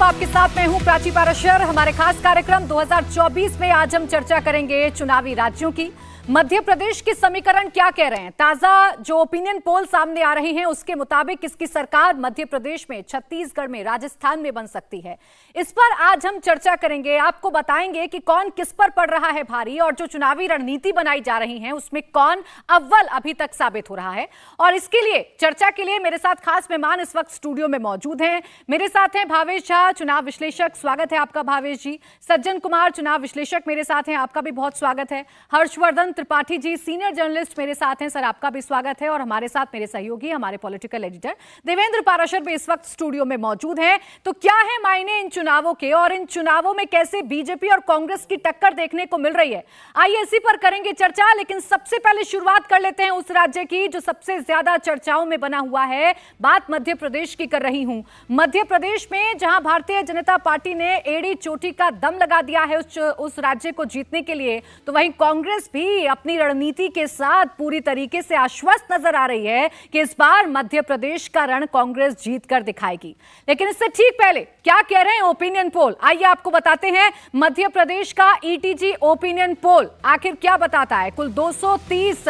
आपके साथ मैं हूं प्राची पाराशर। हमारे खास कार्यक्रम 2024 में आज हम चर्चा करेंगे चुनावी राज्यों की। मध्य प्रदेश के समीकरण क्या कह रहे हैं? ताजा जो ओपिनियन पोल सामने आ रहे हैं उसके मुताबिक किसकी सरकार मध्य प्रदेश में, छत्तीसगढ़ में, राजस्थान में बन सकती है, इस पर आज हम चर्चा करेंगे। आपको बताएंगे कि कौन किस पर पड़ रहा है भारी और जो चुनावी रणनीति बनाई जा रही है उसमें कौन अव्वल अभी तक साबित हो रहा है। और इसके लिए चर्चा के लिए मेरे साथ खास मेहमान इस वक्त स्टूडियो में मौजूद हैं। मेरे साथ हैं भावेश झा, चुनाव विश्लेषक, स्वागत है आपका भावेश जी। सज्जन कुमार, चुनाव विश्लेषक, मेरे साथ हैं, आपका भी बहुत स्वागत है। हर्षवर्धन त्रिपाठी जी, सीनियर जर्नलिस्ट, मेरे साथ हैं, सर आपका भी स्वागत है। और हमारे साथ मेरे सहयोगी, हमारे पॉलिटिकल एडिटर देवेंद्र पाराशर भी इस वक्त स्टूडियो में मौजूद हैं। तो क्या है मायने इन चुनावों के और इन चुनावों में कैसे बीजेपी और कांग्रेस की टक्कर देखने को मिल रही है, आइए इसी पर करेंगे चर्चा। लेकिन सबसे पहले शुरुआत कर लेते हैं उस राज्य की जो सबसे ज्यादा चर्चाओं में बना हुआ है। बात मध्य प्रदेश की कर रही हूं। मध्य प्रदेश में जहां भारतीय जनता पार्टी ने एड़ी चोटी का दम लगा दिया है उस राज्य को जीतने के लिए, तो वहीं कांग्रेस भी अपनी रणनीति के साथ पूरी तरीके से आश्वस्त नजर आ रही है कि इस बार मध्य प्रदेश का रण कांग्रेस जीत कर दिखाएगी। लेकिन इससे ठीक पहले क्या कह रहे हैं ओपिनियन पोल, आइए आपको बताते हैं। मध्य प्रदेश का ईटीजी ओपिनियन पोल आखिर क्या बताता है? कुल 230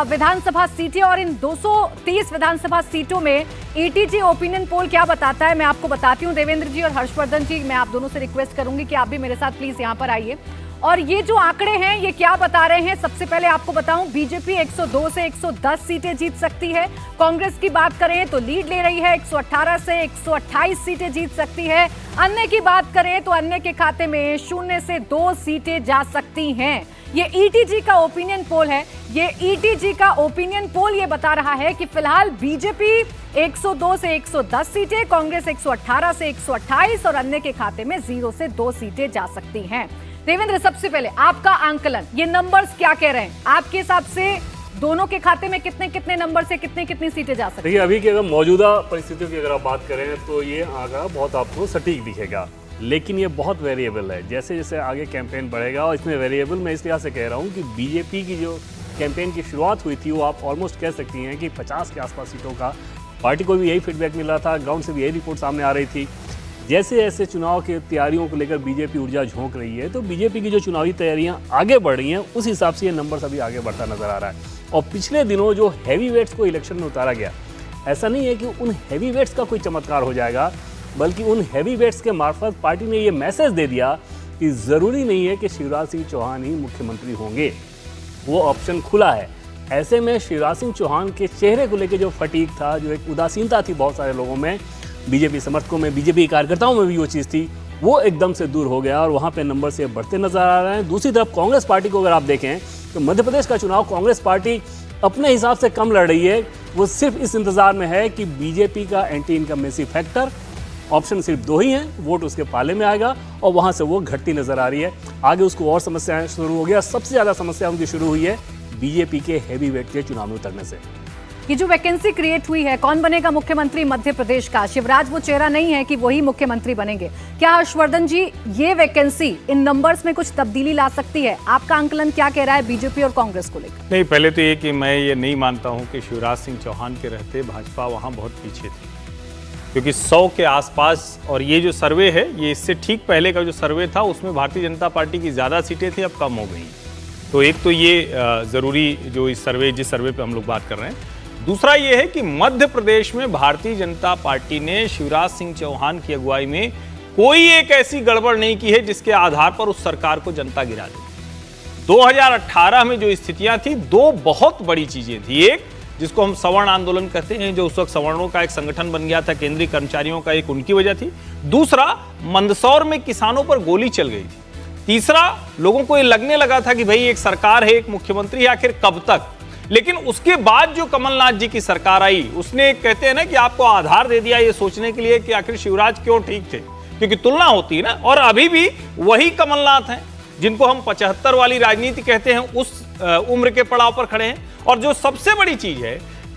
विधानसभा सीटें और इन 230 विधानसभा सीटों में ईटीजी ओपिनियन पोल क्या बताता है मैं आपको बताती हूं। देवेंद्र जी और हर्षवर्धन जी, मैं आप दोनों से रिक्वेस्ट करूंगी कि आप भी मेरे साथ प्लीज यहां पर आइए। और ये जो आंकड़े हैं ये क्या बता रहे हैं? सबसे पहले आपको बताऊं, बीजेपी 102 से 110 सीटें जीत सकती है। कांग्रेस की बात करें तो लीड ले रही है, 118 से 128 सीटें जीत सकती है। अन्य की बात करें तो अन्य के खाते में 0 से 2 सीटें जा सकती हैं। ये ईटीजी का ओपिनियन पोल है। ये ईटीजी का ओपिनियन पोल ये बता रहा है कि फिलहाल बीजेपी 102 से 110 सीटें, कांग्रेस 118 से 128 और अन्य के खाते में 0 से 2 सीटें जा सकती हैं। देवेंद्र, सबसे पहले आपका आंकलन, ये नंबर्स क्या कह रहे हैं? आपके हिसाब से दोनों के खाते में कितने कितने नंबर से कितनी सीटें जा सकती हैं? देखिए, अभी की अगर मौजूदा परिस्थितियों की अगर आप बात करें तो ये आंकड़ा बहुत आपको सटीक दिखेगा, लेकिन ये बहुत वेरिएबल है। जैसे जैसे आगे कैंपेन बढ़ेगा, और इसमें वेरिएबल मैं इस लिहाज से कह रहा हूँ कि बीजेपी की जो कैंपेन की शुरुआत हुई थी वो आप ऑलमोस्ट कह सकती हैं कि 50 के आसपास सीटों का पार्टी को भी यही फीडबैक मिल रहा था, ग्राउंड से भी यही रिपोर्ट सामने आ रही थी। जैसे जैसे चुनाव की तैयारियों को लेकर बीजेपी ऊर्जा झोंक रही है, तो बीजेपी की जो चुनावी तैयारियां आगे बढ़ रही हैं, उस हिसाब से ये नंबर अभी आगे बढ़ता नजर आ रहा है। और पिछले दिनों जो हैवी वेट्स को इलेक्शन में उतारा गया, ऐसा नहीं है कि उन हैवी वेट्स का कोई चमत्कार हो जाएगा, बल्कि उन हैवी वेट्स के मार्फत पार्टी ने ये मैसेज दे दिया कि ज़रूरी नहीं है कि शिवराज सिंह चौहान ही मुख्यमंत्री होंगे, वो ऑप्शन खुला है। ऐसे में शिवराज सिंह चौहान के चेहरे को लेकर जो फटीक था, जो एक उदासीनता थी बहुत सारे लोगों में, बीजेपी समर्थकों में, बीजेपी कार्यकर्ताओं में भी वो चीज़ थी, वो एकदम से दूर हो गया और वहाँ पे नंबर से बढ़ते नजर आ रहे हैं। दूसरी तरफ कांग्रेस पार्टी को अगर आप देखें तो मध्य प्रदेश का चुनाव कांग्रेस पार्टी अपने हिसाब से कम लड़ रही है। वो सिर्फ इस इंतजार में है कि बीजेपी का एंटी इनकम्बेंसी फैक्टर, ऑप्शन सिर्फ 2 ही हैं, वोट उसके पाले में आएगा और वहाँ से वो घटती नजर आ रही है। आगे उसको और समस्याएं शुरू हो गया। सबसे ज़्यादा समस्या उनकी शुरू हुई है बीजेपी के हैवी वेट के चुनाव में उतरने से। ये जो वैकेंसी क्रिएट हुई है, कौन बनेगा मुख्यमंत्री मध्य प्रदेश का? शिवराज वो चेहरा नहीं है कि वही मुख्यमंत्री बनेंगे। क्या हर्षवर्धन जी, ये वैकेंसी इन नंबर्स में कुछ तब्दीली ला सकती है? आपका आंकलन क्या कह रहा है बीजेपी और कांग्रेस को लेकर? नहीं, पहले तो ये कि मैं ये नहीं मानता हूं कि शिवराज सिंह चौहान के रहते भाजपा वहां बहुत पीछे थी, क्योंकि 100 के आसपास, और ये जो सर्वे है ये इससे ठीक पहले का जो सर्वे था उसमें भारतीय जनता पार्टी की ज़्यादा सीटें थी, अब कम हो गई। तो एक तो ये ज़रूरी जो इस सर्वे, जिस सर्वे पे हम लोग बात कर रहे हैं। दूसरा ये है कि मध्य प्रदेश में भारतीय जनता पार्टी ने शिवराज सिंह चौहान की अगुवाई में कोई एक ऐसी गड़बड़ नहीं की है जिसके आधार पर उस सरकार को जनता गिरा दी। 2018 में जो स्थितियां थी, 2 बहुत बड़ी चीजें थी। एक, जिसको हम सवर्ण आंदोलन कहते हैं, जो उस वक्त सवर्णों का एक संगठन बन गया था, केंद्रीय कर्मचारियों का, एक उनकी वजह थी। दूसरा, मंदसौर में किसानों पर गोली चल गई थी। तीसरा, लोगों को ये लगने लगा था कि भाई एक सरकार है, एक मुख्यमंत्री है, आखिर कब तक। लेकिन उसके बाद जो कमलनाथ जी की सरकार आई, उसने कहते हैं ना कि आपको आधार दे दिया ये सोचने के लिए कि आखिर शिवराज क्यों ठीक थे, क्योंकि तुलना होती है ना। और अभी भी वही कमलनाथ हैं जिनको हम 75 वाली राजनीति कहते हैं, उस उम्र के पड़ाव पर खड़े हैं। और जो सबसे बड़ी चीज है,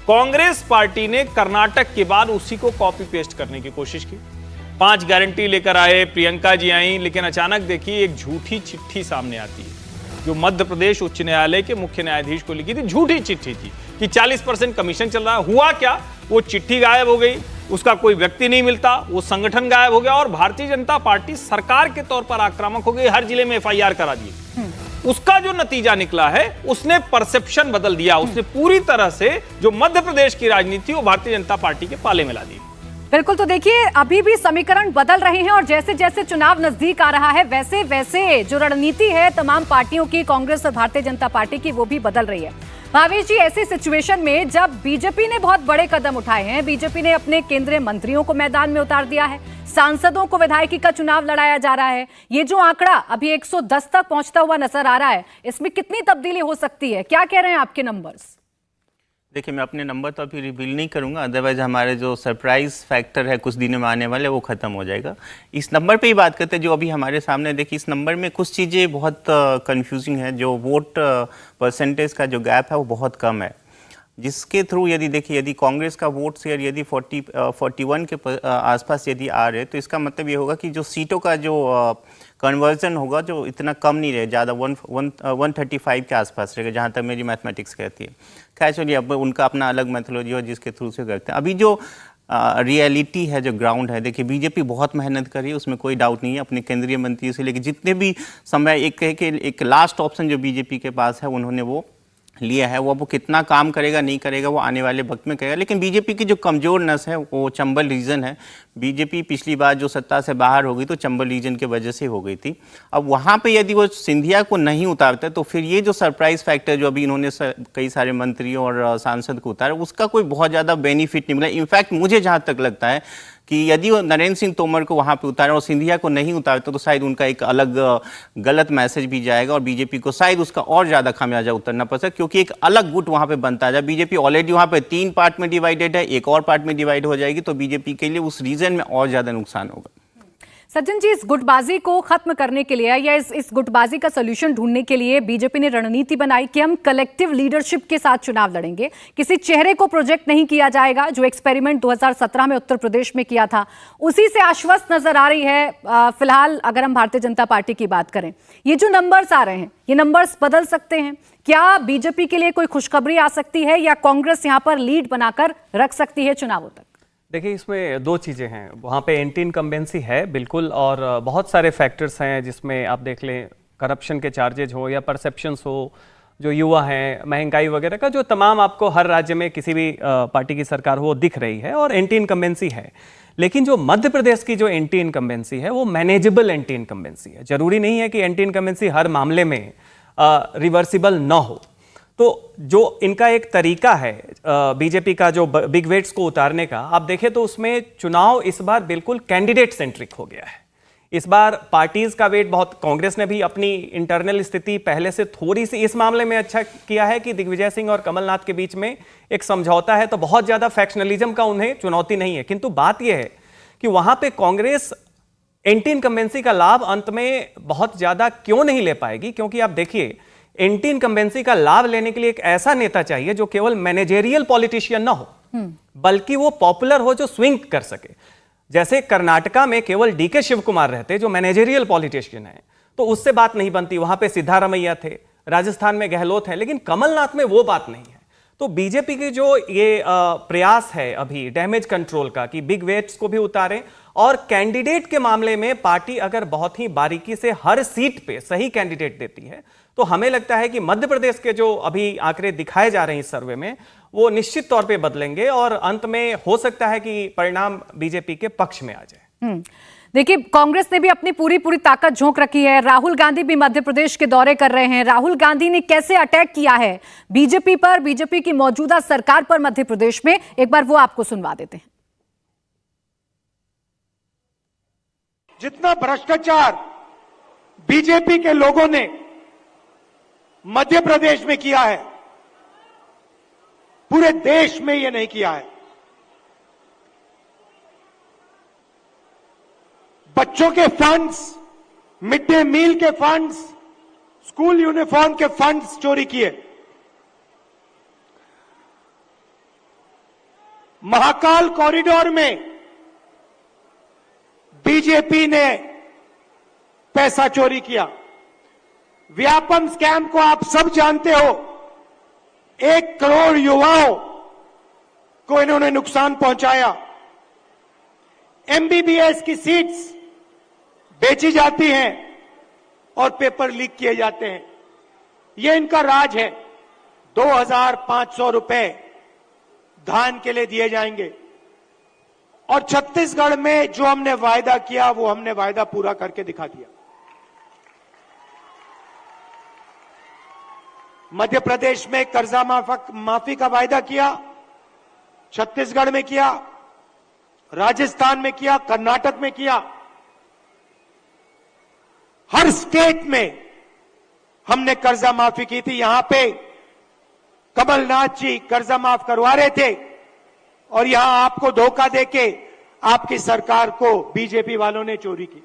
कांग्रेस पार्टी ने कर्नाटक के बाद उसी को कॉपी पेस्ट करने की कोशिश की। 5 गारंटी लेकर आए, प्रियंका जी आई, लेकिन अचानक देखिए एक झूठी चिट्ठी सामने आती है जो मध्य प्रदेश उच्च न्यायालय के मुख्य न्यायाधीश को लिखी थी। झूठी चिट्ठी थी कि 40% कमीशन चल रहा है। हुआ क्या, वो चिट्ठी गायब हो गई। उसका कोई व्यक्ति नहीं मिलता, वो संगठन गायब हो गया और भारतीय जनता पार्टी सरकार के तौर पर आक्रामक हो गई, हर जिले में एफआईआर करा दी। उसका जो नतीजा निकला है, उसने परसेप्शन बदल दिया, उसने पूरी तरह से जो मध्य प्रदेश की राजनीति वो भारतीय जनता पार्टी के पाले में ला दी। बिल्कुल, तो देखिए अभी भी समीकरण बदल रहे हैं और जैसे जैसे चुनाव नजदीक आ रहा है वैसे वैसे जो रणनीति है तमाम पार्टियों की, कांग्रेस और भारतीय जनता पार्टी की, वो भी बदल रही है। भावेश जी, ऐसी सिचुएशन में जब बीजेपी ने बहुत बड़े कदम उठाए हैं, बीजेपी ने अपने केंद्रीय मंत्रियों को मैदान में उतार दिया है, सांसदों को विधायकी का चुनाव लड़ाया जा रहा है, ये जो आंकड़ा अभी 110 तक पहुंचता हुआ नजर आ रहा है, इसमें कितनी तब्दीली हो सकती है? क्या कह रहे हैं आपके नंबर्स? देखिए, मैं अपने नंबर तो अभी रिवील नहीं करूंगा, अदरवाइज हमारे जो सरप्राइज फैक्टर है कुछ दिनों में आने वाले वो खत्म हो जाएगा। इस नंबर पे ही बात करते हैं जो अभी हमारे सामने। देखिए, इस नंबर में कुछ चीज़ें बहुत कंफ्यूजिंग है। जो वोट परसेंटेज का जो गैप है वो बहुत कम है, जिसके थ्रू यदि देखिए, यदि कांग्रेस का वोट शेयर यदि 41 के आसपास यदि आ रहे, तो इसका मतलब ये होगा कि जो सीटों का जो कन्वर्जन होगा जो इतना कम नहीं रहे, ज़्यादा 135 के आसपास रहेगा, जहाँ तक मेरी मैथमेटिक्स कहती है। खैर चलिए, अब उनका अपना अलग मैथोलॉजी हो जिसके थ्रू से करते हैं। अभी जो रियलिटी है, जो ग्राउंड है, देखिए बीजेपी बहुत मेहनत करी है, उसमें कोई डाउट नहीं है, अपने केंद्रीय मंत्री से लेकर जितने भी समय एक लास्ट ऑप्शन जो बीजेपी के पास है उन्होंने वो लिया है। वो कितना काम करेगा नहीं करेगा वो आने वाले वक्त में करेगा। लेकिन बीजेपी की जो कमजोर नस है वो चंबल रीजन है। बीजेपी पिछली बार जो सत्ता से बाहर हो गई तो चंबल रीजन की वजह से हो गई थी। अब वहाँ पे यदि वो सिंधिया को नहीं उतारता तो फिर ये जो सरप्राइज फैक्टर जो अभी इन्होंने कई सारे मंत्रियों और सांसद को उतारा, उसका कोई बहुत ज़्यादा बेनिफिट नहीं मिला। इनफैक्ट मुझे जहाँ तक लगता है कि यदि वो नरेंद्र सिंह तोमर को वहाँ पे उतारा और सिंधिया को नहीं उतारता तो शायद उनका एक अलग गलत मैसेज भी जाएगा और बीजेपी को शायद उसका और ज़्यादा खामियाजा उतरना पड़ सकता है, क्योंकि एक अलग गुट वहाँ पे बनता है। बीजेपी ऑलरेडी वहाँ पे 3 पार्ट में डिवाइडेड है, एक और पार्ट में डिवाइड हो जाएगी तो बीजेपी के लिए उस रीजन में और ज़्यादा नुकसान होगा। सज्जन जी, इस गुटबाजी को खत्म करने के लिए या इस गुटबाजी का सोल्यूशन ढूंढने के लिए बीजेपी ने रणनीति बनाई कि हम कलेक्टिव लीडरशिप के साथ चुनाव लड़ेंगे, किसी चेहरे को प्रोजेक्ट नहीं किया जाएगा। जो एक्सपेरिमेंट 2017 में उत्तर प्रदेश में किया था उसी से आश्वस्त नजर आ रही है। फिलहाल अगर हम भारतीय जनता पार्टी की बात करें, ये जो नंबर्स आ रहे हैं ये नंबर्स बदल सकते हैं क्या? बीजेपी के लिए कोई खुशखबरी आ सकती है या कांग्रेस यहां पर लीड बनाकर रख सकती है चुनावों तक? देखिए, इसमें 2 चीज़ें हैं। वहाँ पे एंटी इनकम्बेंसी है बिल्कुल, और बहुत सारे फैक्टर्स हैं जिसमें आप देख लें, करप्शन के चार्जेज हो या परसेप्शंस हो, जो युवा हैं, महंगाई वगैरह का जो तमाम आपको हर राज्य में किसी भी पार्टी की सरकार हो वो दिख रही है और एंटी इनकम्बेंसी है। लेकिन जो मध्य प्रदेश की जो एंटी इनकम्बेंसी है वो मैनेजेबल एंटी इनकम्बेंसी है। जरूरी नहीं है कि एंटी इनकम्बेंसी हर मामले में रिवर्सिबल न हो। तो जो इनका एक तरीका है बीजेपी का जो बिग वेट्स को उतारने का, आप देखें तो उसमें चुनाव इस बार बिल्कुल कैंडिडेट सेंट्रिक हो गया है। इस बार पार्टीज का वेट बहुत, कांग्रेस ने भी अपनी इंटरनल स्थिति पहले से थोड़ी सी इस मामले में अच्छा किया है कि दिग्विजय सिंह और कमलनाथ के बीच में एक समझौता है, तो बहुत ज्यादा फैक्शनलिज्म का उन्हें चुनौती नहीं है। किंतु बात यह है कि वहां पे कांग्रेस एंटी इनकम्बेंसी का लाभ अंत में बहुत ज्यादा क्यों नहीं ले पाएगी, क्योंकि आप देखिए एंटी इनकम्बेंसी का लाभ लेने के लिए एक ऐसा नेता चाहिए जो केवल मैनेजेरियल पॉलिटिशियन ना हो, बल्कि वो पॉपुलर हो, जो स्विंग कर सके। जैसे कर्नाटका में केवल डीके शिव कुमार रहते जो मैनेजेरियल पॉलिटिशियन है, तो उससे बात नहीं बनती। वहां पे सिद्धारमैया थे, राजस्थान में गहलोत है, लेकिन कमलनाथ में वो बात नहीं है। तो बीजेपी की जो ये प्रयास है अभी डैमेज कंट्रोल का कि बिग वेट्स को भी उतारें, और कैंडिडेट के मामले में पार्टी अगर बहुत ही बारीकी से हर सीट पे सही कैंडिडेट देती है तो हमें लगता है कि मध्य प्रदेश के जो अभी आंकड़े दिखाए जा रहे हैं इस सर्वे में वो निश्चित तौर पे बदलेंगे और अंत में हो सकता है कि परिणाम बीजेपी के पक्ष में आ जाए। देखिए, कांग्रेस ने भी अपनी पूरी ताकत झोंक रखी है। राहुल गांधी भी मध्य प्रदेश के दौरे कर रहे हैं। राहुल गांधी ने कैसे अटैक किया है बीजेपी पर, बीजेपी की मौजूदा सरकार पर मध्य प्रदेश में, एक बार वो आपको सुनवा देते हैं। जितना भ्रष्टाचार बीजेपी के लोगों ने मध्य प्रदेश में किया है, पूरे देश में ये नहीं किया है। बच्चों के फंड्स, मिड डे मील के फंड्स, स्कूल यूनिफॉर्म के फंड्स चोरी किए। महाकाल कॉरिडोर में बीजेपी ने पैसा चोरी किया। व्यापम स्कैम को आप सब जानते हो, 1 करोड़ युवाओं को इन्होंने नुकसान पहुंचाया। एमबीबीएस की सीट्स बेची जाती हैं और पेपर लीक किए जाते हैं। ये इनका राज है। 2500 रुपए धान के लिए दिए जाएंगे और छत्तीसगढ़ में जो हमने वायदा किया वो हमने वायदा पूरा करके दिखा दिया। मध्य प्रदेश में कर्जा माफी का वायदा किया, छत्तीसगढ़ में किया, राजस्थान में किया, कर्नाटक में किया। हर स्टेट में हमने कर्जा माफी की थी। यहां पे कमलनाथ जी कर्जा माफ करवा रहे थे और यहां आपको धोखा देके आपकी सरकार को बीजेपी वालों ने चोरी की।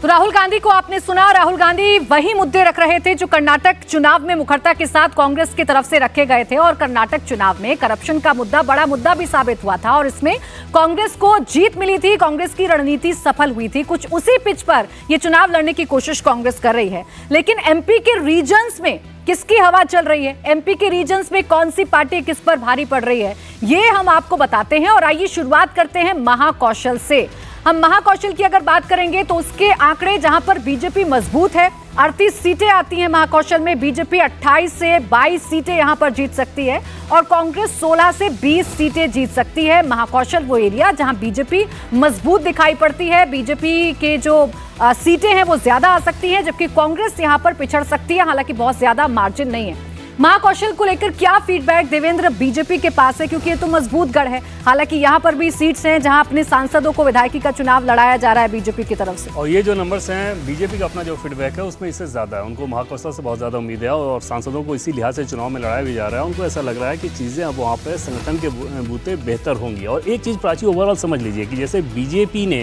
तो राहुल गांधी को आपने सुना। राहुल गांधी वही मुद्दे रख रहे थे जो कर्नाटक चुनाव में मुखरता के साथ कांग्रेस की तरफ से रखे गए थे और कर्नाटक चुनाव में करप्शन का मुद्दा बड़ा मुद्दा भी साबित हुआ था और इसमें कांग्रेस को जीत मिली थी। कांग्रेस की रणनीति सफल हुई थी। कुछ उसी पिच पर यह चुनाव लड़ने की कोशिश कांग्रेस कर रही है। लेकिन एमपी के रीजन्स में किसकी हवा चल रही है, एमपी के रीजन्स में कौन सी पार्टी किस पर भारी पड़ रही है, ये हम आपको बताते हैं। और आइए शुरुआत करते हैं महाकौशल से। हम महाकौशल की अगर बात करेंगे तो उसके आंकड़े जहां पर बीजेपी मजबूत है, 38 सीटें आती हैं महाकौशल में। बीजेपी 28 से 22 सीटें यहां पर जीत सकती है और कांग्रेस 16 से 20 सीटें जीत सकती है। महाकौशल वो एरिया जहां बीजेपी मजबूत दिखाई पड़ती है। बीजेपी के जो सीटें हैं वो ज्यादा आ सकती हैं जबकि कांग्रेस यहां पर पिछड़ सकती है, हालांकि बहुत ज्यादा मार्जिन नहीं है। महाकौशल को लेकर क्या फीडबैक देवेंद्र बीजेपी के पास है, क्योंकि ये तो मजबूत गढ़ है। हालांकि यहां पर भी सीट्स हैं जहां अपने सांसदों को विधायकी का चुनाव लड़ाया जा रहा है बीजेपी की तरफ से। और ये जो नंबर्स हैं बीजेपी का अपना जो फीडबैक है उसमें इससे ज़्यादा है। उनको महाकौशल से बहुत ज़्यादा उम्मीद है और सांसदों को इसी लिहाज से चुनाव में लड़ाया भी जा रहा है। उनको ऐसा लग रहा है कि चीज़ें अब वहाँ पर संगठन के बूते बेहतर होंगी। और एक चीज़ प्राची ओवरऑल समझ लीजिए कि जैसे बीजेपी ने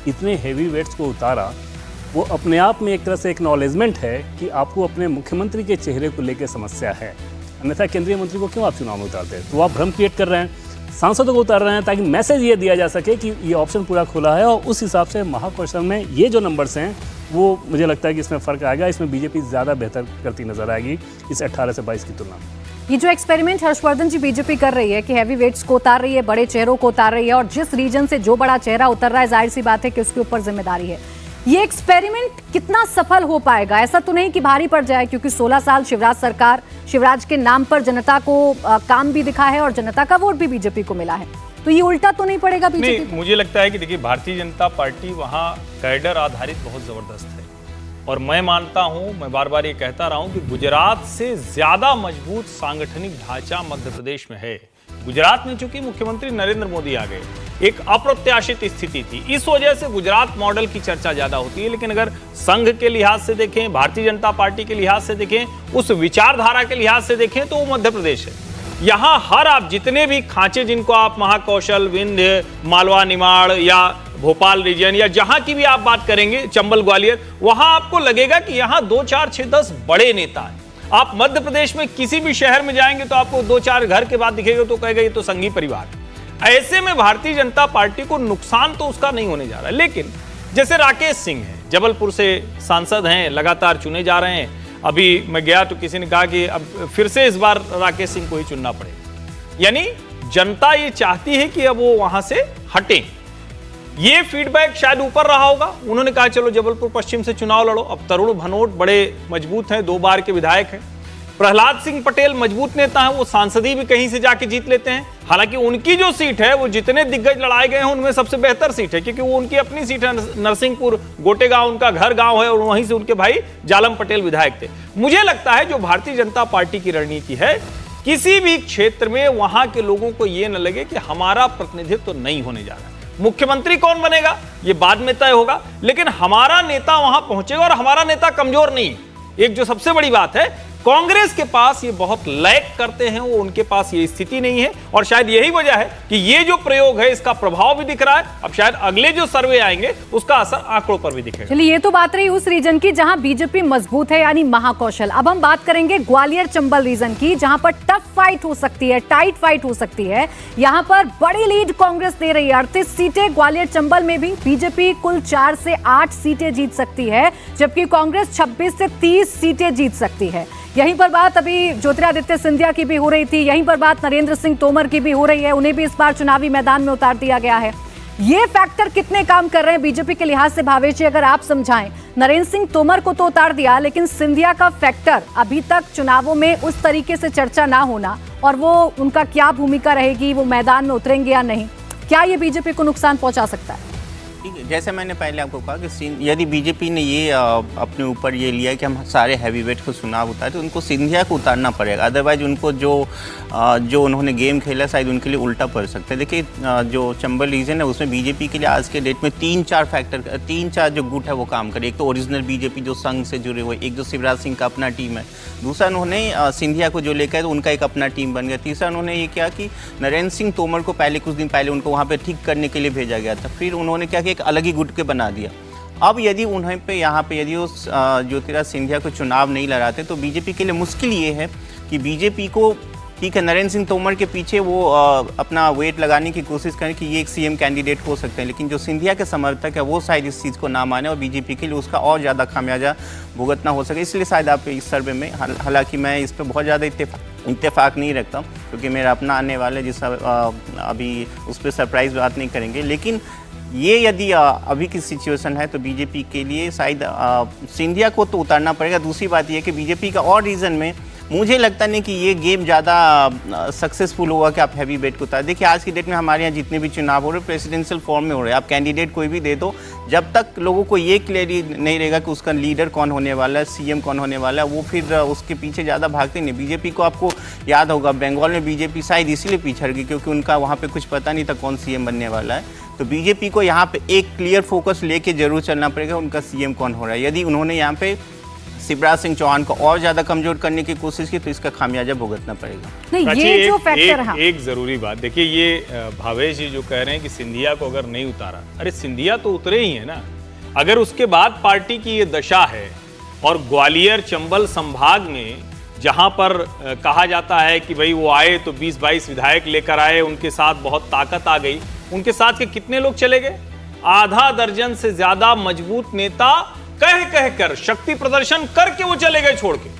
इतने हैवी वेट्स को उतारा, वो अपने आप में एक तरह से एक्नॉलेजमेंट है कि आपको अपने मुख्यमंत्री के चेहरे को लेकर समस्या है। अन्यथा केंद्रीय मंत्री को क्यों आप चुनाव में उतारते हैं? तो आप भ्रम क्रिएट कर रहे हैं, सांसदों को उतार रहे हैं ताकि मैसेज ये दिया जा सके कि ये ऑप्शन पूरा खुला है। और उस हिसाब से महाकौशल में ये जो नंबर्स हैं वो मुझे लगता है कि इसमें फ़र्क आएगा। इसमें बीजेपी ज़्यादा बेहतर करती नजर आएगी इस 18 से 22 की तुलना में। ये जो एक्सपेरिमेंट हर्षवर्धन जी बीजेपी कर रही है कि हैवी वेट्स को उतार रही है, बड़े चेहरों को उतार रही है और जिस रीजन से जो बड़ा चेहरा उतर रहा है जाहिर सी बात है कि उसके ऊपर जिम्मेदारी है। ये एक्सपेरिमेंट कितना सफल हो पाएगा? ऐसा तो नहीं कि भारी पड़ जाए, क्योंकि 16 साल शिवराज सरकार, शिवराज के नाम पर जनता को काम भी दिखा है और जनता का वोट भी बीजेपी को मिला है। तो ये उल्टा तो नहीं पड़ेगा बीजेपी? नहीं, मुझे लगता है कि देखिए भारतीय जनता पार्टी वहाँ कैडर आधारित बहुत जबरदस्त है और मैं मानता हूँ, मैं बार बार ये कहता रहा हूँ कि गुजरात से ज्यादा मजबूत सांगठनिक ढांचा मध्य प्रदेश में है। गुजरात में चूंकि मुख्यमंत्री नरेंद्र मोदी आ गए, एक अप्रत्याशित स्थिति थी, इस वजह से गुजरात मॉडल की चर्चा ज्यादा होती है। लेकिन अगर संघ के लिहाज से देखें, भारतीय जनता पार्टी के लिहाज से देखें, उस विचारधारा के लिहाज से देखें तो वो मध्य प्रदेश है। यहाँ हर आप जितने भी खांचे जिनको आप महाकौशल, विंध्य, मालवा निमाड़ या भोपाल रीजन या जहां की भी आप बात करेंगे, चंबल ग्वालियर, वहां आपको लगेगा कि यहाँ 2, 4, 6, 10 बड़े नेता हैं। आप मध्य प्रदेश में किसी भी शहर में जाएंगे तो आपको 2, 4 घर के बाद दिखेगा तो कहेगा ये तो संघी परिवार है। ऐसे में भारतीय जनता पार्टी को नुकसान तो उसका नहीं होने जा रहा है। लेकिन जैसे राकेश सिंह हैं, जबलपुर से सांसद हैं, लगातार चुने जा रहे हैं। अभी मैं गया तो किसी ने कहा कि अब फिर से इस बार राकेश सिंह को ही चुनना पड़ेगा। यानी जनता ये चाहती है कि अब वो वहां से हटें। ये फीडबैक शायद ऊपर रहा होगा। उन्होंने कहा चलो जबलपुर पश्चिम से चुनाव लड़ो। अब तरुण भनोट बड़े मजबूत हैं, 2 बार के विधायक हैं। प्रहलाद सिंह पटेल मजबूत नेता हैं, वो सांसदी भी कहीं से जाके जीत लेते हैं। हालांकि उनकी जो सीट है वो जितने दिग्गज लड़ाए गए हैं उनमें सबसे बेहतर सीट है, क्योंकि वो उनकी अपनी सीट है। नरसिंहपुर गोटेगांव उनका घर गांव है और वहीं से उनके भाई जालम पटेल विधायक थे। मुझे लगता है जो भारतीय जनता पार्टी की रणनीति है, किसी भी क्षेत्र में वहां के लोगों को यह न लगे कि हमारा प्रतिनिधित्व तो नहीं होने जा रहा है। मुख्यमंत्री कौन बनेगा ये बाद में तय होगा, लेकिन हमारा नेता वहां पहुंचेगा और हमारा नेता कमजोर नहीं है। एक जो सबसे बड़ी बात है, कांग्रेस के पास ये बहुत लैक करते हैं, वो उनके पास ये स्थिति नहीं है और शायद यही वजह है कि ये जो प्रयोग है इसका प्रभाव भी दिख रहा है। अब शायद अगले जो सर्वे आएंगे उसका असर आंकड़ों पर भी दिखेगा। चलिए, ये तो बात रही उस रीजन की जहां बीजेपी मजबूत है, यानी महाकौशल। अब हम बात करेंगे ग्वालियर चंबल रीजन की, जहां पर टफ फाइट हो सकती है, टाइट फाइट हो सकती है। यहां पर बड़ी लीड कांग्रेस दे रही है, 38 सीटें। ग्वालियर चंबल में भी बीजेपी कुल 4 से 8 सीटें जीत सकती है, जबकि कांग्रेस 26 से 30 सीटें जीत सकती है। यहीं पर बात अभी ज्योतिरादित्य सिंधिया की भी हो रही थी, यहीं पर बात नरेंद्र सिंह तोमर की भी हो रही है, उन्हें भी इस बार चुनावी मैदान में उतार दिया गया है। ये फैक्टर कितने काम कर रहे हैं बीजेपी के लिहाज से भावेश जी, अगर आप समझाएं? नरेंद्र सिंह तोमर को तो उतार दिया, लेकिन सिंधिया का फैक्टर अभी तक चुनावों में उस तरीके से चर्चा ना होना, और वो उनका क्या भूमिका रहेगी, वो मैदान में उतरेंगे या नहीं, क्या ये बीजेपी को नुकसान पहुंचा सकता है? ठीक है, जैसे मैंने पहले आपको कहा कि यदि बीजेपी ने ये अपने ऊपर ये लिया कि हम सारे हैवी वेट को चुनाव उतारे, तो उनको सिंधिया को उतारना पड़ेगा। अदरवाइज उनको जो उन्होंने गेम खेला शायद उनके लिए उल्टा पड़ सकता है। देखिए, जो चंबल रीजन है उसमें बीजेपी के लिए आज के डेट में 3-4 जो गुट है वो काम करे। एक तो ओरिजिनल बीजेपी जो संघ से जुड़े हुए, एक जो शिवराज सिंह का अपना टीम है, दूसरा उन्होंने सिंधिया को जो लेकर तो उनका एक अपना टीम बन गया, तीसरा उन्होंने ये किया कि नरेंद्र सिंह तोमर को पहले कुछ दिन पहले उनको वहाँ पे ठीक करने के लिए भेजा गया था, फिर उन्होंने क्या कि एक अलग ही गुट के बना दिया। अब यदि उन्हें पे यहाँ पे यदि उस ज्योतिराज सिंधिया को चुनाव नहीं लड़ाते तो बीजेपी के लिए मुश्किल ये है कि बीजेपी को, ठीक है, नरेंद्र सिंह तोमर के पीछे वो अपना वेट लगाने की कोशिश करें कि ये एक सीएम कैंडिडेट हो सकते हैं, लेकिन जो सिंधिया के समर्थक है वो शायद इस चीज़ को ना माने और बीजेपी के लिए उसका और ज़्यादा खामियाजा भुगतना हो सके। इसलिए शायद आप इस सर्वे में, हालांकि मैं इस पर बहुत ज़्यादा इत्तेफाक नहीं रखता क्योंकि मेरा अपना आने वाला जिस अभी उस पर सरप्राइज बात नहीं करेंगे, लेकिन ये यदि अभी की सिचुएशन है तो बीजेपी के लिए शायद सिंधिया को तो उतारना पड़ेगा। दूसरी बात यह कि बीजेपी का और रीज़न में मुझे लगता नहीं कि ये गेम ज़्यादा सक्सेसफुल होगा कि आप हैवी वेट को उतार। देखिए, आज की डेट में हमारे यहाँ जितने भी चुनाव हो रहे हैं प्रेसिडेंशियल फॉर्म में हो रहे हैं। आप कैंडिडेट कोई भी दे दो, जब तक लोगों को ये क्लियरिटी नहीं रहेगा कि उसका लीडर कौन होने वाला है, सीएम कौन होने वाला है, वो फिर उसके पीछे ज़्यादा भागते नहीं। बीजेपी को आपको याद होगा बंगाल में बीजेपी शायद इसीलिए पिछड़ गई क्योंकि उनका वहाँ पर कुछ पता नहीं था कौन सीएम बनने वाला है। तो बीजेपी को यहाँ पे एक क्लियर फोकस लेके जरूर चलना पड़ेगा उनका सीएम कौन हो रहा है। यदि उन्होंने यहाँ पे शिवराज सिंह चौहान को और ज्यादा कमजोर करने की कोशिश की तो इसका खामियाजा भुगतना पड़ेगा। नहीं, ये जो फैक्टर है, एक जरूरी बात देखिए, ये भावेश जी जो कह रहे हैं कि सिंधिया को अगर नहीं उतारा, अरे सिंधिया तो उतरे ही है ना। अगर उसके बाद पार्टी की ये दशा है और ग्वालियर चंबल संभाग में जहां पर कहा जाता है कि भाई वो आए तो 20-22 विधायक लेकर आए, उनके साथ बहुत ताकत आ गई, उनके साथ के कितने लोग चले गए? आधा दर्जन से ज्यादा मजबूत नेता कह कर शक्ति प्रदर्शन करके वो चले गए छोड़ के।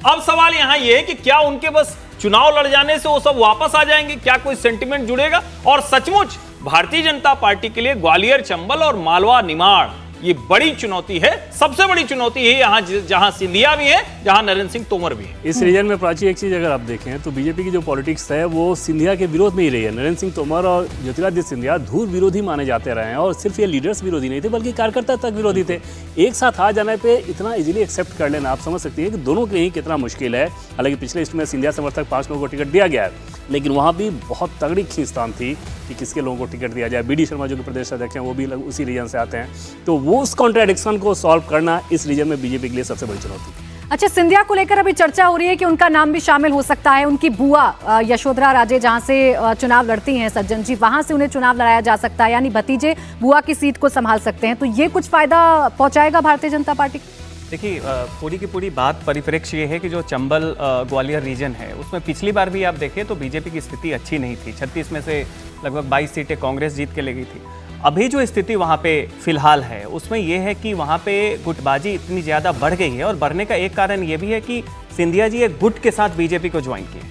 अब सवाल यहां ये है कि क्या उनके बस चुनाव लड़ जाने से वो सब वापस आ जाएंगे? क्या कोई सेंटिमेंट जुड़ेगा? और सचमुच भारतीय जनता पार्टी के लिए ग्वालियर चंबल और मालवा निमाड़ ये बड़ी चुनौती है, सबसे बड़ी चुनौती है यहाँ, जहां सिंधिया भी है, जहां नरेंद्र सिंह तोमर भी है। इस रीजन में प्राची एक चीज़ अगर आप देखें तो बीजेपी की जो पॉलिटिक्स है वो सिंधिया के विरोध में ही रही है। नरेंद्र सिंह तोमर और ज्योतिरादित्य सिंधिया धूर विरोधी माने जाते रहे हैं और सिर्फ ये लीडर्स विरोधी नहीं थे बल्कि कार्यकर्ता तक विरोधी थे। एक साथ आ जाने पे इतना इजीली एक्सेप्ट कर लेना, आप समझ सकती हैं कि दोनों के ही कितना मुश्किल है। हालांकि पिछले लिस्ट में सिंधिया समर्थक 5 लोगों को टिकट दिया गया है, लेकिन वहाँ भी बहुत तगड़ी खींचतान थी कि किसके लोगों को टिकट दिया जाए। बीडी शर्मा जो कि प्रदेश अध्यक्ष हैं वो भी उसी रीजन से आते हैं, तो वो उस कॉन्ट्राडिक्शन को सॉल्व करना इस रीजन में बीजेपी के लिए सबसे बड़ी चुनौती है। अच्छा, सिंधिया को लेकर अभी चर्चा हो रही है कि उनका नाम भी शामिल हो सकता है। उनकी बुआ यशोधरा राजे जहां से चुनाव लड़ती हैं सज्जन जी, वहां से उन्हें चुनाव लड़ाया जा सकता है, यानी भतीजे बुआ की सीट को संभाल सकते हैं। तो ये कुछ फायदा पहुंचाएगा भारतीय जनता पार्टी को? देखिए, पूरी की पूरी बात परिप्रेक्ष्य ये है कि जो चंबल ग्वालियर रीजन है उसमें पिछली बार भी आप देखें तो बीजेपी की स्थिति अच्छी नहीं थी। 36 में से लगभग 22 सीटें कांग्रेस जीत के ले गई थी। अभी जो स्थिति वहाँ पे फिलहाल है उसमें यह है कि वहाँ पे गुटबाजी इतनी ज़्यादा बढ़ गई है, और बढ़ने का एक कारण ये भी है कि सिंधिया जी एक गुट के साथ बीजेपी को ज्वाइन किए।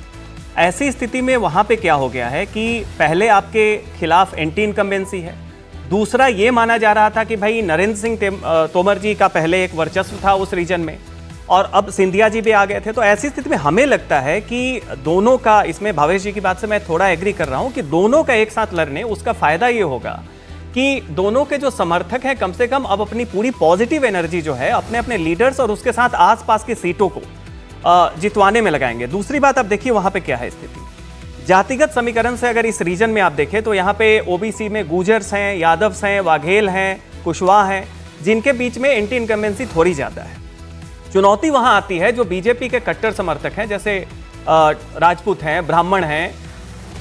ऐसी स्थिति में वहाँ पे क्या हो गया है कि पहले आपके खिलाफ एंटी इनकम्बेंसी है, दूसरा ये माना जा रहा था कि भाई नरेंद्र सिंह तोमर जी का पहले एक वर्चस्व था उस रीजन में, और अब सिंधिया जी भी आ गए थे। तो ऐसी स्थिति में हमें लगता है कि दोनों का, इसमें भावेश जी की बात से मैं थोड़ा एग्री कर रहा हूं कि दोनों का एक साथ लड़ने उसका फायदा ये होगा कि दोनों के जो समर्थक हैं कम से कम अब अपनी पूरी पॉजिटिव एनर्जी जो है अपने अपने लीडर्स और उसके साथ आसपास की सीटों को जितवाने में लगाएंगे। दूसरी बात, आप देखिए वहां पे क्या है स्थिति। जातिगत समीकरण से अगर इस रीजन में आप देखें तो यहाँ पे ओबीसी में गुर्जर्स हैं, यादव्स हैं, वाघेल हैं, कुशवाहा हैं, जिनके बीच में एंटी इनकम्बेंसी थोड़ी ज्यादा है। चुनौती वहां आती है जो बीजेपी के कट्टर समर्थक हैं, जैसे राजपूत हैं, ब्राह्मण हैं,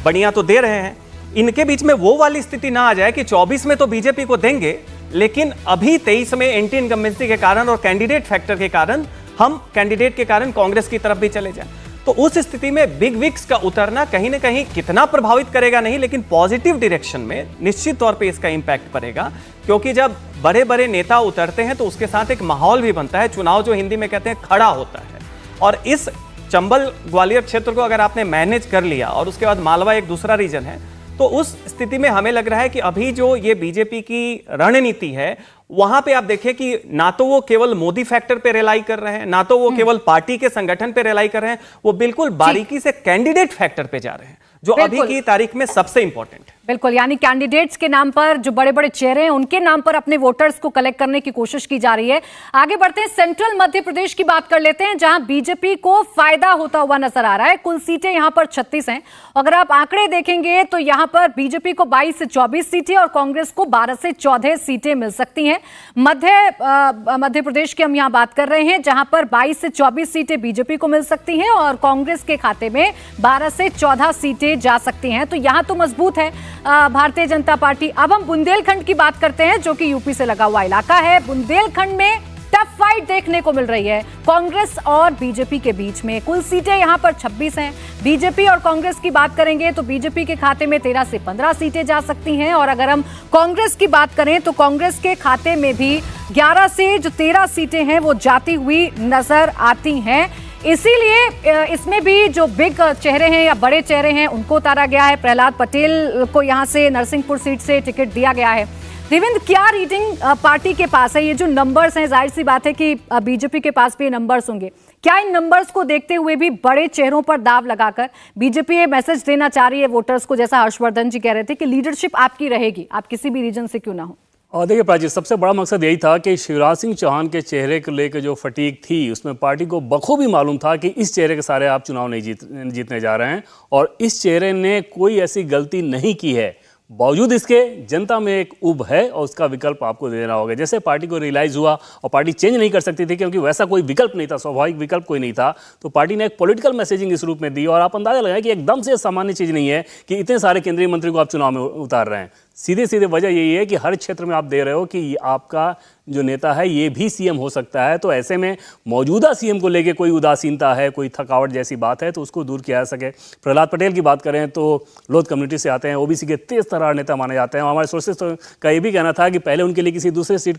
बनिया तो दे रहे हैं, इनके बीच में वो वाली स्थिति ना आ जाए कि 24 में तो बीजेपी को देंगे लेकिन अभी 23 में एंटी इनकम्बेंसी के कारण और कैंडिडेट फैक्टर के कारण हम कैंडिडेट के कारण कांग्रेस की तरफ भी चले जाएं। तो उस स्थिति में बिग विक्स का उतरना कहीं ना कहीं कितना प्रभावित करेगा नहीं, लेकिन पॉजिटिव डायरेक्शन में निश्चित तौर पे इसका इंपैक्ट पड़ेगा, क्योंकि जब बड़े बड़े नेता उतरते हैं तो उसके साथ एक माहौल भी बनता है। चुनाव जो हिंदी में कहते हैं खड़ा होता है, और इस चंबल ग्वालियर क्षेत्र को अगर आपने मैनेज कर लिया और उसके बाद मालवा एक दूसरा रीजन है, तो उस स्थिति में हमें लग रहा है कि अभी जो ये बीजेपी की रणनीति है, वहां पे आप देखें कि ना तो वो केवल मोदी फैक्टर पे रिलाई कर रहे हैं, ना तो वो केवल पार्टी के संगठन पे रिलाई कर रहे हैं, वो बिल्कुल बारीकी से कैंडिडेट फैक्टर पे जा रहे हैं, जो अभी की तारीख में सबसे इंपॉर्टेंट है। बिल्कुल, यानी कैंडिडेट्स के नाम पर जो बड़े बड़े चेहरे हैं उनके नाम पर अपने वोटर्स को कलेक्ट करने की कोशिश की जा रही है। आगे बढ़ते हैं, सेंट्रल मध्य प्रदेश की बात कर लेते हैं, जहां बीजेपी को फायदा होता हुआ नजर आ रहा है। कुल सीटें यहां पर 36 हैं। अगर आप आंकड़े देखेंगे तो यहां पर बीजेपी को 22 से 24 सीटें और कांग्रेस को 12 से 14 सीटें मिल सकती हैं। मध्य प्रदेश की हम यहां बात कर रहे हैं, जहां पर 22 से 24 सीटें बीजेपी को मिल सकती हैं और कांग्रेस के खाते में 12 से 14 सीटें जा सकती हैं। तो यहां तो मजबूत है भारतीय जनता पार्टी। अब हम बुंदेलखंड की बात करते हैं, जो कि यूपी से लगा हुआ इलाका है। बुंदेलखंड में टफ फाइट देखने को मिल रही है कांग्रेस और बीजेपी के बीच में। कुल सीटें यहां पर 26 हैं। बीजेपी और कांग्रेस की बात करेंगे तो बीजेपी के खाते में 13 से 15 सीटें जा सकती हैं, और अगर हम कांग्रेस की बात करें तो कांग्रेस के खाते में भी 11 से जो 13 सीटें हैं वो जाती हुई नजर आती हैं। इसीलिए इसमें भी जो बिग चेहरे हैं या बड़े चेहरे हैं उनको उतारा गया है। प्रहलाद पटेल को यहां से नरसिंहपुर सीट से टिकट दिया गया है। देवेंद्र, क्या रीडिंग पार्टी के पास है? ये जो नंबर्स हैं, जाहिर सी बात है कि बीजेपी के पास भी नंबर्स होंगे। क्या इन नंबर्स को देखते हुए भी बड़े चेहरों पर दाव लगाकर बीजेपी ये मैसेज देना चाह रही है वोटर्स को, जैसा हर्षवर्धन जी कह रहे थे कि लीडरशिप आपकी रहेगी, आप किसी भी रीजन से क्यों ना हो? और देखिए प्राची, सबसे बड़ा मकसद यही था कि शिवराज सिंह चौहान के चेहरे को लेकर जो फटीक थी, उसमें पार्टी को बखूबी मालूम था कि इस चेहरे के सारे आप चुनाव नहीं जीतने जा रहे हैं, और इस चेहरे ने कोई ऐसी गलती नहीं की है। बावजूद इसके जनता में एक उब है और उसका विकल्प आपको देना होगा। जैसे पार्टी को रियलाइज़ हुआ, और पार्टी चेंज नहीं कर सकती थी क्योंकि वैसा कोई विकल्प नहीं था, स्वाभाविक विकल्प कोई नहीं था, तो पार्टी ने एक पॉलिटिकल मैसेजिंग इस रूप में दी। और आप अंदाजा लगाएं कि एकदम से सामान्य चीज़ नहीं है कि इतने सारे केंद्रीय मंत्री को आप चुनाव में उतार रहे हैं। सीधे सीधे वजह यही है कि हर क्षेत्र में आप दे रहे हो कि आपका जो नेता है ये भी सीएम हो सकता है। तो ऐसे में मौजूदा सीएम को लेके कोई उदासीनता है, कोई थकावट जैसी बात है, तो उसको दूर किया जा सके। प्रहलाद पटेल की बात करें तो लोध कम्युनिटी से आते हैं, ओबीसी के तेज तर्रार नेता माने जाते हैं। हमारे सोर्सेस का ये भी कहना था कि पहले उनके लिए किसी दूसरे सीट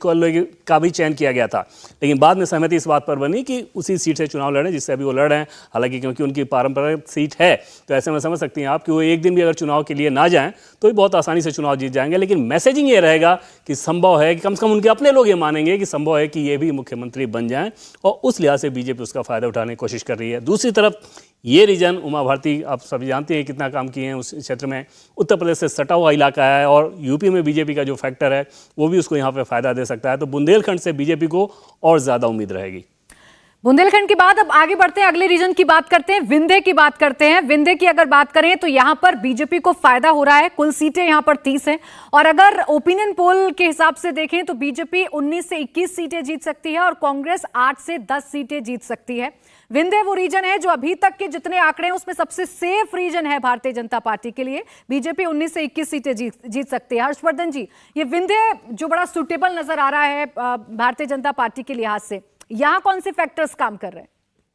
का भी चयन किया गया था, लेकिन बाद में सहमति इस बात पर बनी कि उसी सीट से चुनाव लड़ें जिससे अभी वो लड़ रहे हैं। हालांकि क्योंकि उनकी पारंपरिक सीट है, तो ऐसे में समझ सकती हैं आप कि वो एक दिन भी अगर चुनाव के लिए ना जाएं तो भी बहुत आसानी से चुनाव जीत जाएंगे। लेकिन मैसेजिंग ये रहेगा कि संभव है कि कम से कम उनके अपने लोग ये मानेंगे कि संभव है कि ये भी मुख्यमंत्री बन जाएं, और उस लिहाज से बीजेपी उसका फायदा उठाने की कोशिश कर रही है। दूसरी तरफ ये रीजन, उमा भारती आप सभी जानते हैं कितना काम किए हैं उस क्षेत्र में, उत्तर प्रदेश से सटा हुआ इलाका है, और यूपी में बीजेपी का जो फैक्टर है वो भी उसको यहाँ पे फायदा दे सकता है। तो बुंदेलखंड से बीजेपी को और ज्यादा उम्मीद रहेगी। बुंदेलखंड की बात, अब आगे बढ़ते हैं, अगले रीजन की बात करते हैं, विंध्य की बात करते हैं। विंध्य की अगर बात करें तो यहां पर बीजेपी को फायदा हो रहा है। कुल सीटें यहां पर 30 हैं, और अगर ओपिनियन पोल के हिसाब से देखें तो बीजेपी 19 से 21 सीटें जीत सकती है और कांग्रेस 8 से 10 सीटें जीत सकती है। विंध्य वो रीजन है जो अभी तक के जितने आंकड़े हैं उसमें सबसे सेफ रीजन है भारतीय जनता पार्टी के लिए। बीजेपी 19 से 21 सीटें जीत सकती है। हर्षवर्धन जी, ये विंध्य जो बड़ा सुटेबल नजर आ रहा है भारतीय जनता पार्टी के लिहाज से, यहाँ कौन से फैक्टर्स काम कर रहे हैं?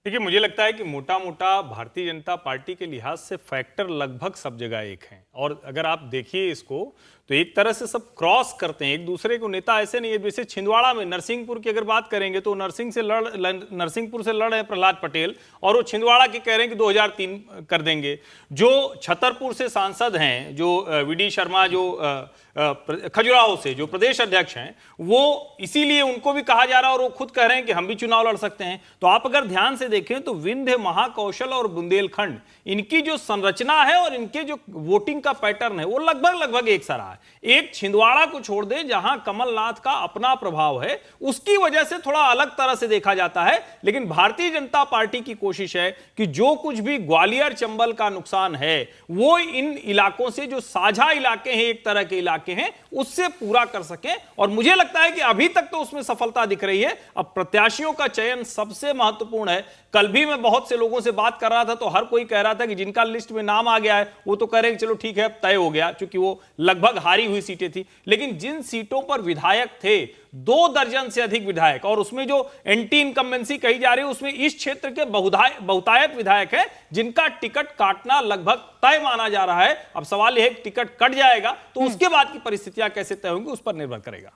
देखिए, मुझे लगता है कि मोटा मोटा भारतीय जनता पार्टी के लिहाज से फैक्टर लगभग सब जगह एक हैं, और अगर आप देखिए इसको तो एक तरह से सब क्रॉस करते हैं एक दूसरे को। नेता ऐसे नहीं है, जैसे छिंदवाड़ा में नरसिंहपुर की अगर बात करेंगे तो नरसिंहपुर से लड़ रहे हैं प्रहलाद पटेल, और वो छिंदवाड़ा की कह रहे हैं कि 2003 कर देंगे। जो छतरपुर से सांसद हैं, जो वीडी शर्मा, जो खजुराहो से जो प्रदेश अध्यक्ष हैं, वो इसीलिए उनको भी कहा जा रहा है और वो खुद कह रहे हैं कि हम भी चुनाव लड़ सकते हैं। तो आप अगर ध्यान से देखें तो विंध्य, महाकौशल और बुंदेलखंड, इनकी जो संरचना है और इनके जो वोटिंग का पैटर्न है वो लगभग एक सा रहा है। एक छिंदवाड़ा को छोड़ दे जहां कमलनाथ का अपना प्रभाव है, उसकी वजह से थोड़ा अलग तरह से देखा जाता है। लेकिन भारतीय जनता पार्टी की कोशिश है कि जो कुछ भी ग्वालियर चंबल का नुकसान है वो इन इलाकों से, जो साझा इलाके हैं, एक तरह के इलाके हैं, उससे पूरा कर सके। और मुझे लगता है कि अभी तक तो उसमें सफलता दिख रही है। अब प्रत्याशियों का चयन सबसे महत्वपूर्ण है। कल भी मैं बहुत से लोगों से बात कर रहा था तो हर कोई कह रहा था कि जिनका लिस्ट में नाम आ गया है वो तो कह रहे हैं चलो ठीक है अब तय हो गया, क्योंकि वो लगभग हारी हुई सीटें थी। लेकिन जिन सीटों पर विधायक थे, 2 दर्जन से अधिक विधायक, और उसमें जो एंटी इनकम्बेंसी कही जा रही है उसमें इस क्षेत्र के बहुतायत विधायक हैं जिनका टिकट काटना लगभग तय माना जा रहा है। अब सवाल यह है कि टिकट कट जाएगा तो उसके बाद की परिस्थितियां कैसे तय होंगी उस पर निर्भर करेगा।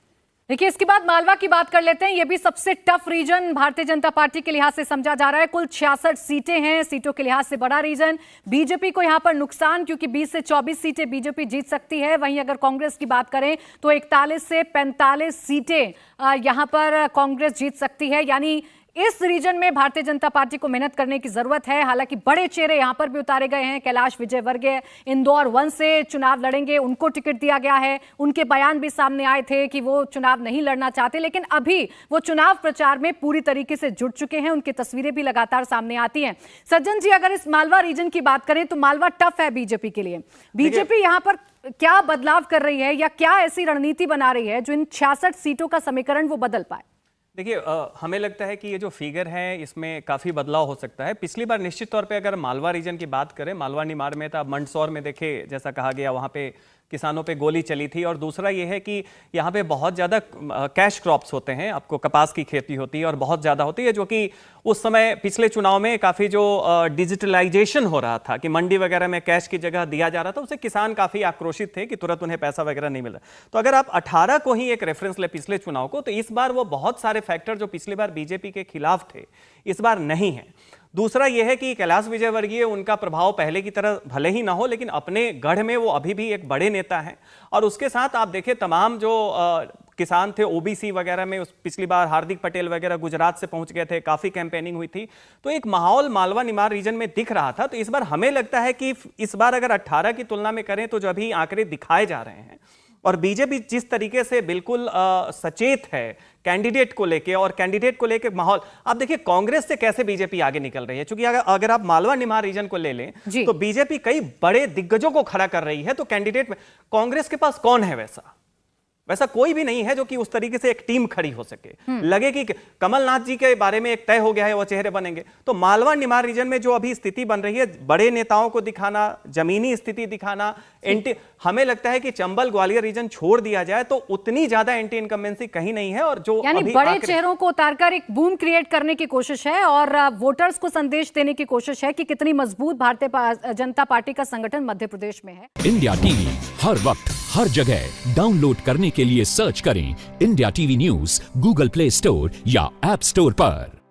देखिए, इसके बाद मालवा की बात कर लेते हैं। ये भी सबसे tough reason Bharatiya Janata party के लिहाज से समझा जा रहा है। कुल 66 सीटें हैं, सीटों के लिहाज से बड़ा रीजन। बीजेपी को यहां पर नुकसान, क्योंकि 20 से 24 सीटें बीजेपी जीत सकती है। वहीं अगर कांग्रेस की बात करें तो 41 से 45 सीटें यहां पर कांग्रेस जीत सकती है। यानी इस रीजन में भारतीय जनता पार्टी को मेहनत करने की जरूरत है। हालांकि बड़े चेहरे यहां पर भी उतारे गए हैं। कैलाश विजयवर्गीय इंदौर 1 से चुनाव लड़ेंगे, उनको टिकट दिया गया है। उनके बयान भी सामने आए थे कि वो चुनाव नहीं लड़ना चाहते, लेकिन अभी वो चुनाव प्रचार में पूरी तरीके से जुट चुके हैं। उनकी तस्वीरें भी लगातार सामने आती हैं। सज्जन जी, अगर इस मालवा रीजन की बात करें तो मालवा टफ है बीजेपी के लिए। बीजेपी यहां पर क्या बदलाव कर रही है या क्या ऐसी रणनीति बना रही है जो इन 66 सीटों का समीकरण वो बदल पाए? देखिए, हमें लगता है कि ये जो फिगर है इसमें काफ़ी बदलाव हो सकता है। पिछली बार निश्चित तौर पे अगर मालवा रीजन की बात करें, मालवा निमाड़ में था, मंदसौर में देखे जैसा कहा गया वहाँ पे किसानों पे गोली चली थी। और दूसरा ये है कि यहाँ पे बहुत ज़्यादा कैश क्रॉप्स होते हैं, आपको कपास की खेती होती है और बहुत ज़्यादा होती है, जो कि उस समय पिछले चुनाव में काफ़ी जो डिजिटलाइजेशन हो रहा था कि मंडी वगैरह में कैश की जगह दिया जा रहा था, उससे किसान काफ़ी आक्रोशित थे कि तुरंत उन्हें पैसा वगैरह नहीं मिल रहा। तो अगर आप 18 को ही एक रेफरेंस ले पिछले चुनाव को, तो इस बार वो बहुत सारे फैक्टर जो पिछली बार बीजेपी के खिलाफ थे इस बार नहीं है। दूसरा यह है कि कैलाश विजयवर्गीय, उनका प्रभाव पहले की तरह भले ही ना हो, लेकिन अपने गढ़ में वो अभी भी एक बड़े नेता हैं। और उसके साथ आप देखें तमाम जो किसान थे ओबीसी वगैरह में, उस पिछली बार हार्दिक पटेल वगैरह गुजरात से पहुंच गए थे, काफ़ी कैंपेनिंग हुई थी, तो एक माहौल मालवा निमाड़ रीजन में दिख रहा था। तो इस बार हमें लगता है कि इस बार अगर 18 की तुलना में करें तो जो अभी आंकड़े दिखाए जा रहे हैं और बीजेपी जिस तरीके से बिल्कुल सचेत है कैंडिडेट को लेके और कैंडिडेट को लेके माहौल, आप देखिए कांग्रेस से कैसे बीजेपी आगे निकल रही है। क्योंकि अगर आप मालवा निमाड़ रीजन को ले लें तो बीजेपी कई बड़े दिग्गजों को खड़ा कर रही है, तो कैंडिडेट में कांग्रेस के पास कौन है वैसा कोई भी नहीं है जो कि उस तरीके से एक टीम खड़ी हो सके। लगे कि कमलनाथ जी के बारे में एक तय हो गया है, वो चेहरे बनेंगे। तो मालवा निमाड़ रीजन में जो अभी स्थिति बन रही है, बड़े नेताओं को दिखाना, जमीनी स्थिति दिखाना, एंटी, हमें लगता है कि चंबल ग्वालियर रीजन छोड़ दिया जाए तो उतनी ज्यादा एंटी इनकम्बेंसी कहीं नहीं है। और जो यानी बड़े चेहरों को उतारकर एक बूम क्रिएट करने की कोशिश है और वोटर्स को संदेश देने की कोशिश है कि कितनी मजबूत भारतीय जनता पार्टी का संगठन मध्य प्रदेश में है। इंडिया टीवी हर वक्त हर जगह डाउनलोड करने के लिए सर्च करें India TV news Google play store या ऐप स्टोर पर।